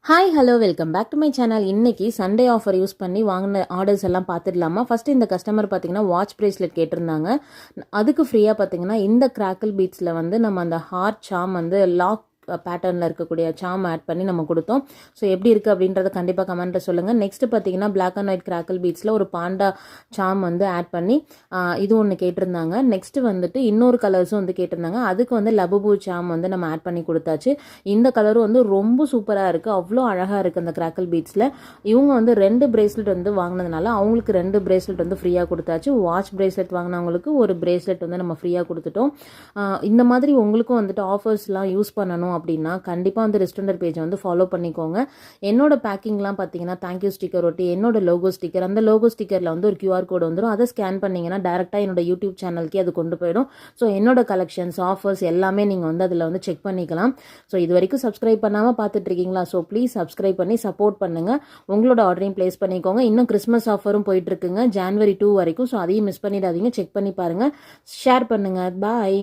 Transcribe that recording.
Hi hello welcome back to my channel. இன்னைக்கு Sunday offer use பண்ணி வாங்கின orders எல்லாம் பார்த்துடலாமா? ஃபர்ஸ்ட் இந்த கஸ்டமர் பார்த்தீங்கன்னா வாட்ச் பிரேஸ்லெட் கேட்டிருந்தாங்க. அதுக்கு ஃப்ரீயாக பார்த்தீங்கன்னா இந்த கிராக்கிள் பீட்ஸில் வந்து நம்ம அந்த ஹார்ட் சாம் வந்து லாக் பேட்டர்னில் இருக்கக்கூடிய சாம் ஆட் பண்ணி நம்ம கொடுத்தோம். ஸோ எப்படி இருக்குது அப்படின்றத கண்டிப்பாக கமெண்ட்டில் சொல்லுங்கள். நெக்ஸ்ட் பார்த்தீங்கன்னா பிளாக் அண்ட் ஒயிட் கிராக்கிள் பீட்ஸில் ஒரு பாண்டா சாம் வந்து ஆட் பண்ணி இது ஒன்று கேட்டிருந்தாங்க. நெக்ஸ்ட் வந்துட்டு இன்னொரு கலர்ஸும் வந்து கேட்டிருந்தாங்க. அதுக்கு வந்து லபுபூ சாம் வந்து நம்ம ஆட் பண்ணி கொடுத்தாச்சு. இந்த கலரும் வந்து ரொம்ப சூப்பராக இருக்குது, அவ்வளோ அழகாக இருக்குது அந்த கிராக்கிள் பீட்ஸில். இவங்க வந்து 2 பிரேஸ்லெட் வந்து வாங்கினதுனால அவங்களுக்கு 2 பிரேஸ்லெட் வந்து ஃப்ரீயாக கொடுத்தாச்சு. வாட்ச் பிரேஸ்லெட் வாங்கினவங்களுக்கு ஒரு பிரேஸ்லெட் வந்து நம்ம ஃப்ரீயாக கொடுத்துட்டோம். இந்த மாதிரி உங்களுக்கும் வந்துட்டு ஆஃபர்ஸ்லாம் யூஸ் பண்ணணும் அப்படின்னா கண்டிப்பாக வந்து ரெஸ்டாரண்ட் பேஜை வந்து ஃபாலோ பண்ணிக்கோங்க. என்னோட பேக்கிங்லாம் பார்த்தீங்கன்னா தேங்க்யூ ஸ்டிக்கர் ஒட்டி என்னோட லோகோ ஸ்டிக்கர், அந்த லோகோ ஸ்டிக்கரில் வந்து ஒரு QR கோடு வந்துடும். அதை ஸ்கேன் பண்ணிங்கன்னா டேரெக்டாக என்னோட யூடியூப் சேனலுக்கே அது கொண்டு போயிடும். ஸோ என்னோட கலெக்ஷன்ஸ் ஆஃபர்ஸ் எல்லாமே நீங்கள் வந்து அதில் வந்து செக் பண்ணிக்கலாம். ஸோ இது வரைக்கும் சப்ஸ்கிரைப் பண்ணாமல் பார்த்துட்டு இருக்கீங்களா? ஸோ ப்ளீஸ் சப்ஸ்கிரைப் பண்ணி சப்போர்ட் பண்ணுங்கள். உங்களோட ஆர்டரையும் ப்ளேஸ் பண்ணிக்கோங்க. இன்னும் கிறிஸ்மஸ் ஆஃபரும் போயிட்டு இருக்குங்க January 2 வரைக்கும். ஸோ அதையும் மிஸ் பண்ணிடாதீங்க, செக் பண்ணி பாருங்கள், ஷேர் பண்ணுங்கள். பாய்.